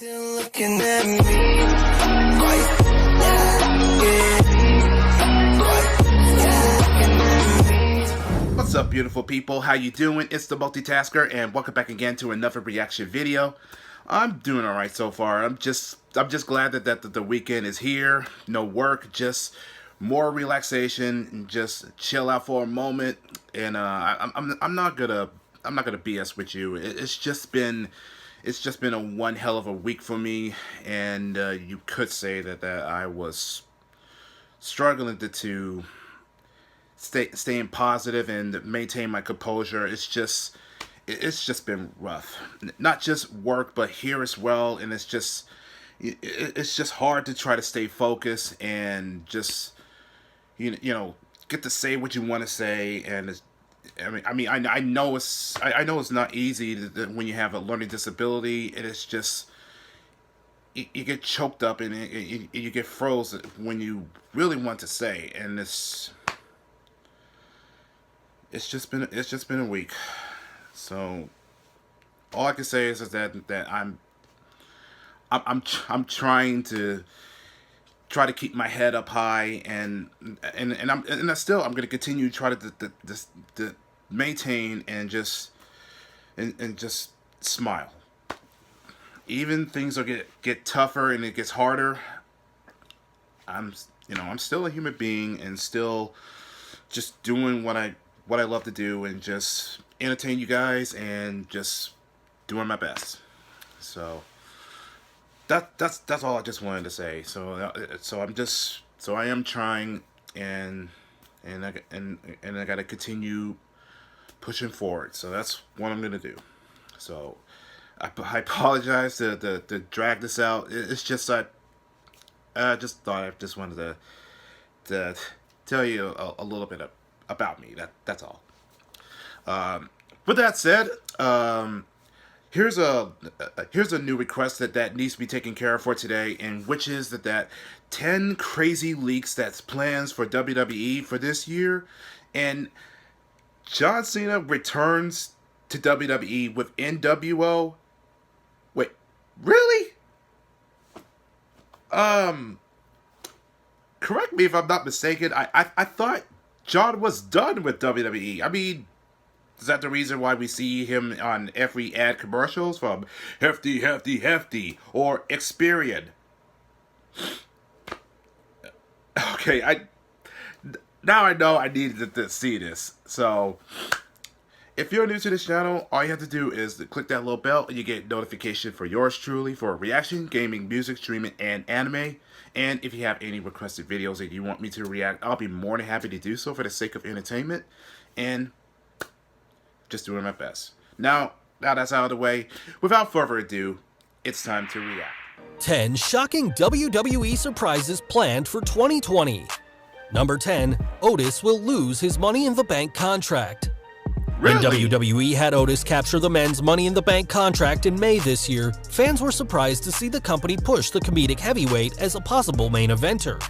Still looking at me. What's up, beautiful people? How you doing? It's the Multitasker, and welcome back again to another reaction video. I'm doing all right so far. I'm just glad that the weekend is here. No work, just more relaxation, and just chill out for a moment. And I'm not gonna BS with you. It's just been a one hell of a week for me, and you could say that I was struggling to staying positive and maintain my composure. It's just been rough. Not just work, but here as well. And it's just hard to try to stay focused and just you know get to say what you want to say. And I know it's not easy when you have a learning disability, and it's just you get choked up and you get frozen when you really want to say. And it's just been a week. So all I can say is that I'm trying to keep my head up high, and I'm gonna continue to try to maintain and just smile. Even things will get tougher and it gets harder. I'm still a human being and still just doing what I love to do, and just entertain you guys and just doing my best. So that's all I just wanted to say. So I am trying, and I gotta continue pushing forward. So that's what I'm gonna do. So I apologize to drag this out. It's just I just wanted to tell you a little bit about me. That's all. With that said, here's a new request that needs to be taken care of for today, and which is that 10 crazy leaks that's plans for WWE for this year. And John Cena returns to WWE with NWO. Wait, really? Correct me if I'm not mistaken. I thought John was done with WWE. I mean, is that the reason why we see him on every ad commercials, from Hefty, Hefty, Hefty, or Experian? Okay, now I know I needed to see this. So, if you're new to this channel, all you have to do is to click that little bell, and you get notification for yours truly for reaction, gaming, music, streaming, and anime. And if you have any requested videos that you want me to react, I'll be more than happy to do so for the sake of entertainment and just doing my best. Now that's out of the way, without further ado, it's time to react. 10 shocking WWE surprises planned for 2020. Number 10, Otis will lose his Money in the Bank contract. Really? When WWE had Otis capture the men's Money in the Bank contract in May this year, fans were surprised to see the company push the comedic heavyweight as a possible main eventer.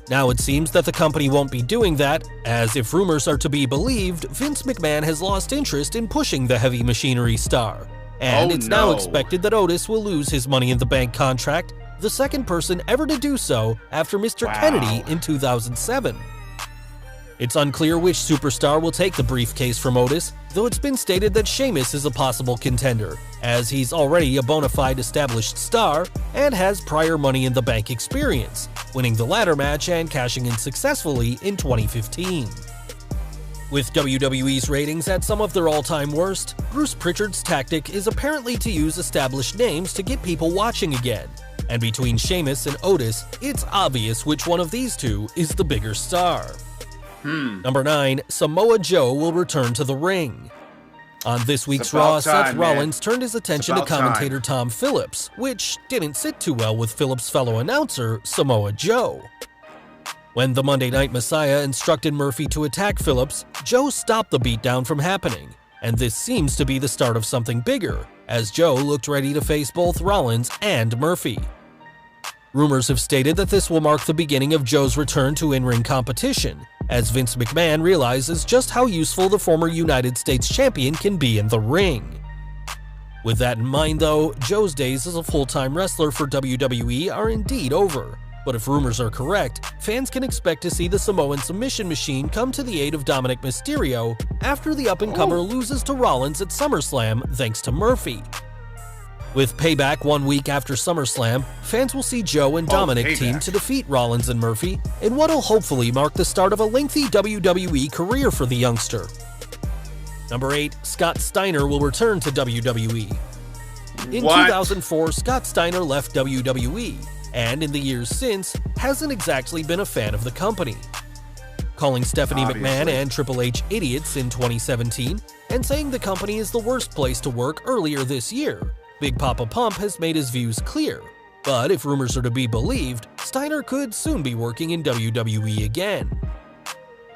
Now it seems that the company won't be doing that, as if rumors are to be believed, Vince McMahon has lost interest in pushing the heavy machinery star. And it's now expected that Otis will lose his Money in the Bank contract, the second person ever to do so after Mr. Kennedy in 2007. It's unclear which superstar will take the briefcase from Otis, though it's been stated that Sheamus is a possible contender, as he's already a bona fide established star and has prior Money in the Bank experience, winning the ladder match and cashing in successfully in 2015. With WWE's ratings at some of their all-time worst, Bruce Pritchard's tactic is apparently to use established names to get people watching again. And between Sheamus and Otis, it's obvious which one of these two is the bigger star. Number 9, Samoa Joe will return to the ring. On this week's Raw, Seth Rollins turned his attention to commentator Tom Phillips, which didn't sit too well with Phillips' fellow announcer, Samoa Joe. When the Monday Night Messiah instructed Murphy to attack Phillips, Joe stopped the beatdown from happening, and this seems to be the start of something bigger, as Joe looked ready to face both Rollins and Murphy. Rumors have stated that this will mark the beginning of Joe's return to in-ring competition, as Vince McMahon realizes just how useful the former United States champion can be in the ring. With that in mind though, Joe's days as a full-time wrestler for WWE are indeed over. But if rumors are correct, fans can expect to see the Samoan submission machine come to the aid of Dominic Mysterio after the up-and-comer loses to Rollins at SummerSlam thanks to Murphy. With Payback 1 week after SummerSlam, fans will see Joe and Dominic team to defeat Rollins and Murphy in what'll hopefully mark the start of a lengthy WWE career for the youngster. Number 8, Scott Steiner will return to WWE. In 2004, Scott Steiner left WWE, and in the years since, hasn't exactly been a fan of the company. Calling Stephanie McMahon and Triple H idiots in 2017, and saying the company is the worst place to work earlier this year, Big Papa Pump has made his views clear. But if rumors are to be believed, Steiner could soon be working in WWE again.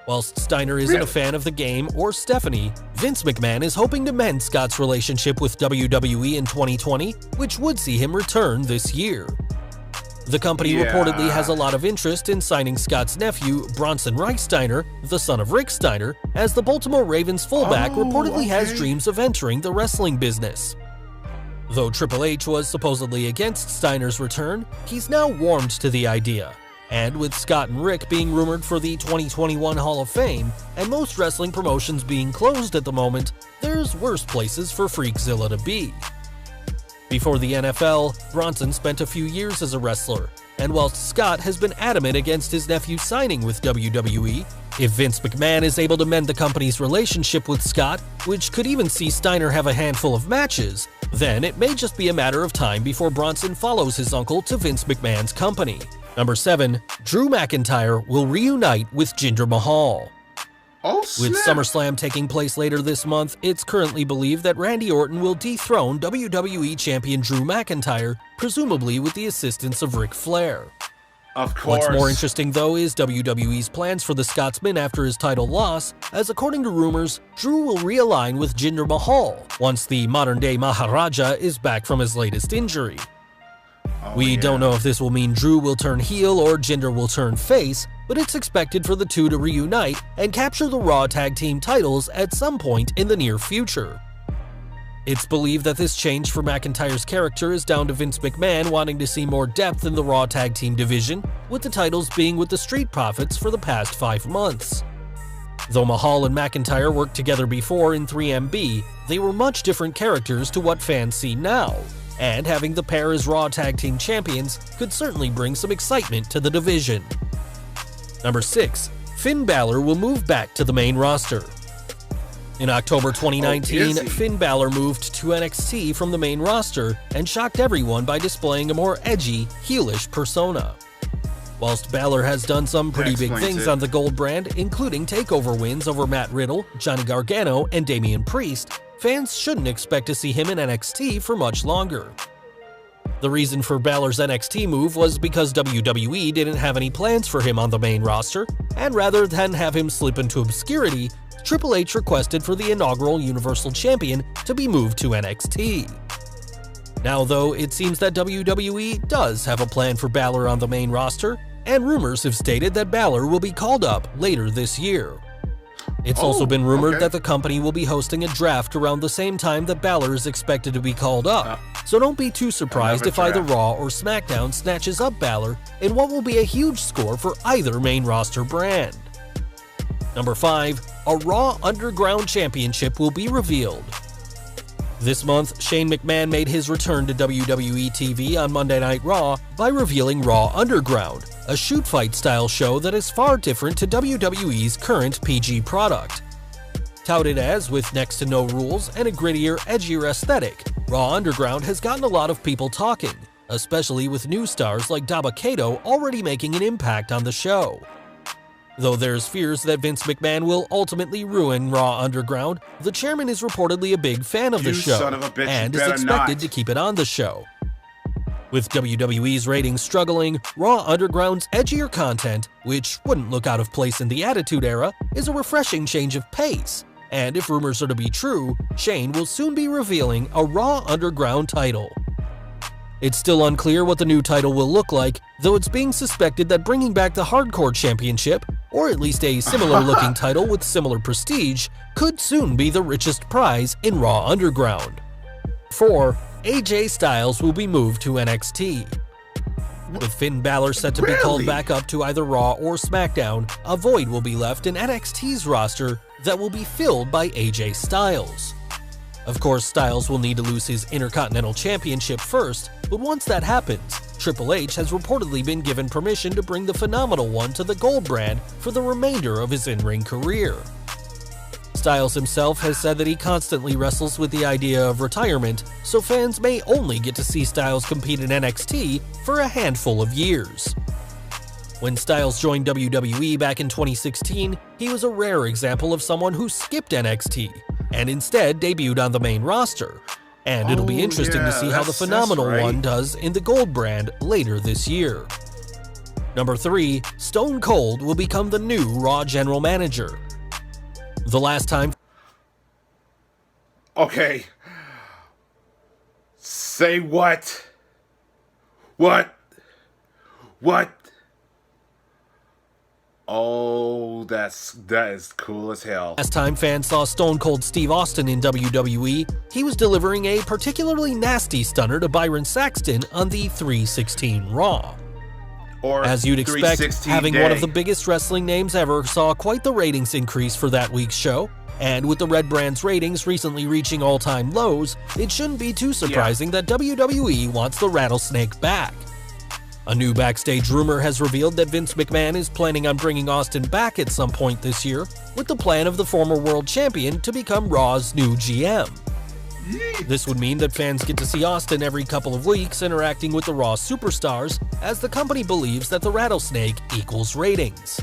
Whilst Steiner isn't a fan of the game or Stephanie, Vince McMahon is hoping to mend Scott's relationship with WWE in 2020, which would see him return this year. The company reportedly has a lot of interest in signing Scott's nephew, Bronson Reich Steiner, the son of Rick Steiner, as the Baltimore Ravens fullback reportedly has dreams of entering the wrestling business. Though Triple H was supposedly against Steiner's return, he's now warmed to the idea. And with Scott and Rick being rumored for the 2021 Hall of Fame, and most wrestling promotions being closed at the moment, there's worse places for Freakzilla to be. Before the NFL, Bronson spent a few years as a wrestler, and whilst Scott has been adamant against his nephew signing with WWE, if Vince McMahon is able to mend the company's relationship with Scott, which could even see Steiner have a handful of matches, then it may just be a matter of time before Bronson follows his uncle to Vince McMahon's company. Number 7, Drew McIntyre will reunite with Jinder Mahal. With SummerSlam taking place later this month, it's currently believed that Randy Orton will dethrone WWE Champion Drew McIntyre, presumably with the assistance of Ric Flair. Of course. What's more interesting though is WWE's plans for the Scotsman after his title loss, as according to rumors, Drew will realign with Jinder Mahal once the modern-day Maharaja is back from his latest injury. We don't know if this will mean Drew will turn heel or Jinder will turn face, but it's expected for the two to reunite and capture the Raw Tag Team titles at some point in the near future. It's believed that this change for McIntyre's character is down to Vince McMahon wanting to see more depth in the Raw Tag Team division, with the titles being with the Street Profits for the past 5 months. Though Mahal and McIntyre worked together before in 3MB, they were much different characters to what fans see now, and having the pair as Raw Tag Team Champions could certainly bring some excitement to the division. Number 6, Finn Balor will move back to the main roster. In October 2019, Finn Balor moved to NXT from the main roster and shocked everyone by displaying a more edgy, heelish persona. Whilst Balor has done some pretty big things on the Gold brand, including takeover wins over Matt Riddle, Johnny Gargano, and Damian Priest, fans shouldn't expect to see him in NXT for much longer. The reason for Balor's NXT move was because WWE didn't have any plans for him on the main roster, and rather than have him slip into obscurity, Triple H requested for the inaugural Universal Champion to be moved to NXT. Now though, it seems that WWE does have a plan for Balor on the main roster, and rumors have stated that Balor will be called up later this year. It's also been rumored that the company will be hosting a draft around the same time that Balor is expected to be called up, so don't be too surprised if either Raw or SmackDown snatches up Balor in what will be a huge score for either main roster brand. Number 5, a Raw Underground Championship will be revealed. This month, Shane McMahon made his return to WWE TV on Monday Night Raw by revealing Raw Underground, a shoot-fight style show that is far different to WWE's current PG product. Touted as with next to no rules and a grittier, edgier aesthetic, Raw Underground has gotten a lot of people talking, especially with new stars like Dabba-Kato already making an impact on the show. Though there's fears that Vince McMahon will ultimately ruin Raw Underground, the chairman is reportedly a big fan of the show and is expected to keep it on the show. With WWE's ratings struggling, Raw Underground's edgier content, which wouldn't look out of place in the Attitude Era, is a refreshing change of pace. And if rumors are to be true, Shane will soon be revealing a Raw Underground title. It's still unclear what the new title will look like, though it's being suspected that bringing back the Hardcore Championship, or at least a similar-looking title with similar prestige, could soon be the richest prize in Raw Underground. 4, AJ Styles will be moved to NXT. With Finn Balor set to be called Really? back up to either Raw or SmackDown, a void will be left in NXT's roster that will be filled by AJ Styles. Of course, Styles will need to lose his Intercontinental Championship first, but once that happens, Triple H has reportedly been given permission to bring the Phenomenal One to the Gold brand for the remainder of his in-ring career. Styles himself has said that he constantly wrestles with the idea of retirement, so fans may only get to see Styles compete in NXT for a handful of years. When Styles joined WWE back in 2016, he was a rare example of someone who skipped NXT and instead debuted on the main roster, and it'll be interesting to see how the Phenomenal One does in the Gold brand later this year. Number 3, Stone Cold will become the new Raw General Manager. The last time Okay. Say what? What? Oh, that is cool as hell. Last time fans saw Stone Cold Steve Austin in WWE, he was delivering a particularly nasty stunner to Byron Saxton on the 316 Raw. Or As you'd expect, 316 having day. one of the biggest wrestling names ever saw quite the ratings increase for that week's show, and with the Red Brand's ratings recently reaching all-time lows, it shouldn't be too surprising that WWE wants the Rattlesnake back. A new backstage rumor has revealed that Vince McMahon is planning on bringing Austin back at some point this year, with the plan of the former world champion to become Raw's new GM. This would mean that fans get to see Austin every couple of weeks interacting with the Raw superstars, as the company believes that the Rattlesnake equals ratings.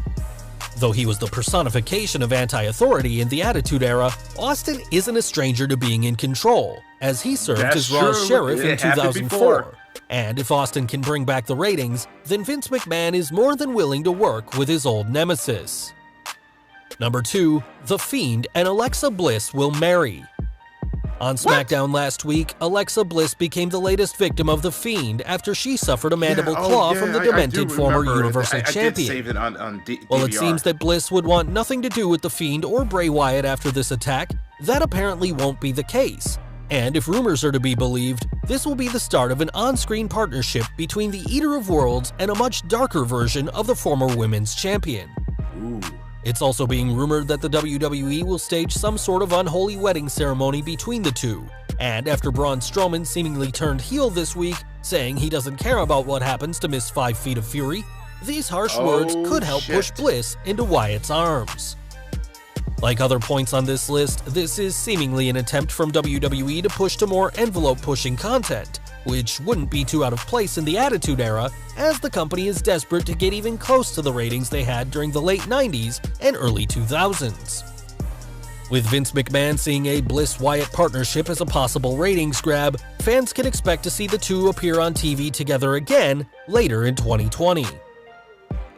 Though he was the personification of anti-authority in the Attitude Era, Austin isn't a stranger to being in control, as he served That's as Raw's true. sheriff in It happened 2004. before. And if Austin can bring back the ratings, then Vince McMahon is more than willing to work with his old nemesis. Number 2, The Fiend and Alexa Bliss will marry. On SmackDown last week, Alexa Bliss became the latest victim of The Fiend after she suffered a mandible claw from the demented former Universal Champion. I did save it on Well, it DVR. seems that Bliss would want nothing to do with The Fiend or Bray Wyatt after this attack. That apparently won't be the case. And if rumors are to be believed, this will be the start of an on-screen partnership between the Eater of Worlds and a much darker version of the former Women's Champion. Ooh. It's also being rumored that the WWE will stage some sort of unholy wedding ceremony between the two, and after Braun Strowman seemingly turned heel this week, saying he doesn't care about what happens to Miss 5 Feet of Fury, these harsh words could help push Bliss into Wyatt's arms. Like other points on this list, this is seemingly an attempt from WWE to push to more envelope-pushing content, which wouldn't be too out of place in the Attitude Era, as the company is desperate to get even close to the ratings they had during the late 90s and early 2000s. With Vince McMahon seeing a Bliss-Wyatt partnership as a possible ratings grab, fans can expect to see the two appear on TV together again later in 2020.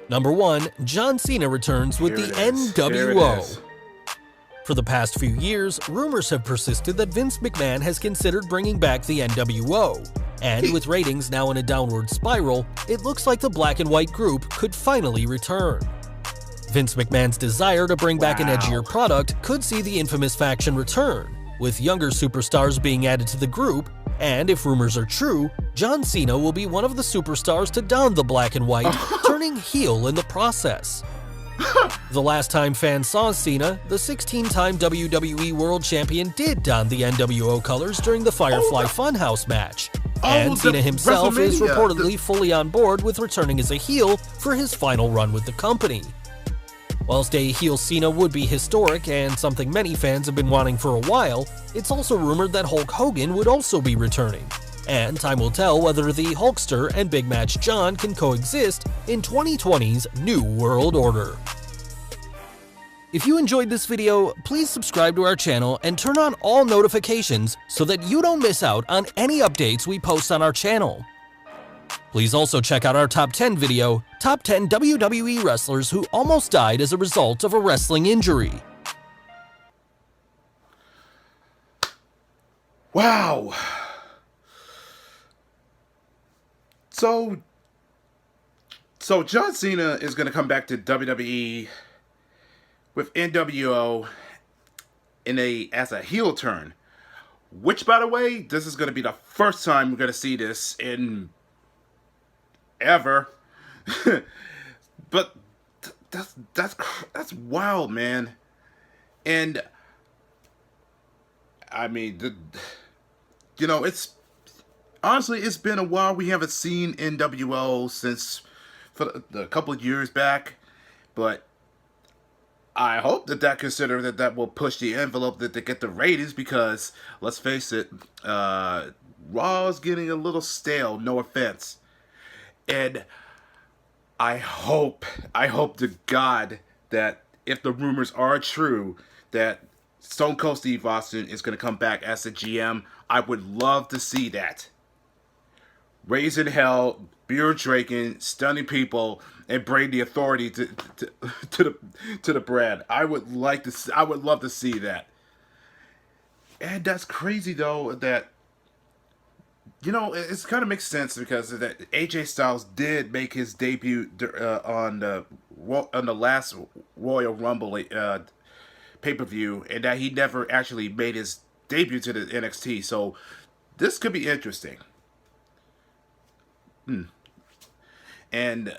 Number 1, John Cena returns with the NWO. For the past few years, rumors have persisted that Vince McMahon has considered bringing back the NWO, and with ratings now in a downward spiral, it looks like the black and white group could finally return. Vince McMahon's desire to bring back an edgier product could see the infamous faction return, with younger superstars being added to the group, and if rumors are true, John Cena will be one of the superstars to don the black and white, turning heel in the process. The last time fans saw Cena, the 16-time WWE World Champion did don the NWO colors during the Firefly Funhouse match, and Cena himself is reportedly fully on board with returning as a heel for his final run with the company. Whilst a heel Cena would be historic and something many fans have been wanting for a while, it's also rumored that Hulk Hogan would also be returning, and time will tell whether the Hulkster and Big Match John can coexist in 2020's New World Order. If you enjoyed this video, please subscribe to our channel and turn on all notifications so that you don't miss out on any updates we post on our channel. Please also check out our Top 10 video, Top 10 WWE Wrestlers Who Almost Died as a Result of a Wrestling Injury. Wow. So John Cena is going to come back to WWE with NWO as a heel turn. Which, by the way, this is going to be the first time we're going to see this in ever. But that's wild, man. And I mean, you know, it's honestly, it's been a while. We haven't seen NWO since for a couple of years back, but I hope that will push the envelope that they get the ratings, because let's face it, Raw's getting a little stale. No offense, and I hope to God that if the rumors are true that Stone Cold Steve Austin is going to come back as the GM, I would love to see that. Raising hell, beer drinking, stunning people, and bring the authority to the brand. I would love to see that. And that's crazy though, that, you know, it's kind of makes sense, because that AJ Styles did make his debut on the last Royal Rumble pay-per-view, and that he never actually made his debut to the NXT. So this could be interesting. And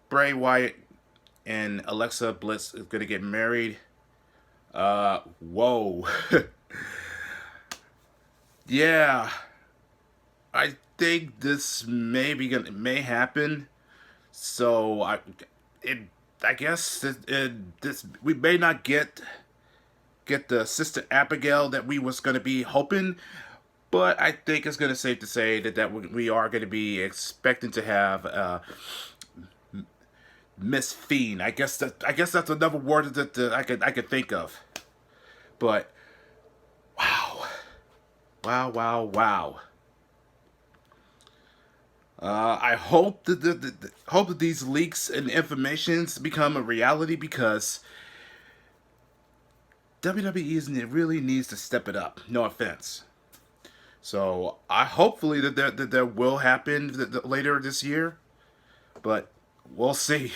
Bray Wyatt and Alexa Bliss is gonna get married. Whoa. Yeah, I think this may happen. So I guess this we may not get the Sister Abigail that we was gonna be hoping, but I think it's gonna safe to say that we are gonna be expecting to have Miss Fiend. I guess that's another word that I could think of. But wow. I hope that these leaks and informations become a reality, because WWE really needs to step it up. No offense. So hopefully that will happen later this year, but we'll see.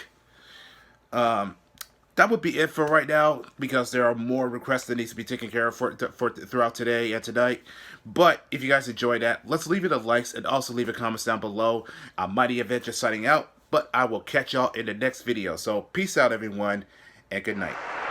That would be it for right now, because there are more requests that needs to be taken care of for throughout today and tonight. But if you guys enjoyed that, let's leave it a likes, and also leave a comments down below. I'm Mighty Avenger signing out, but I will catch y'all in the next video. So peace out, everyone, and good night.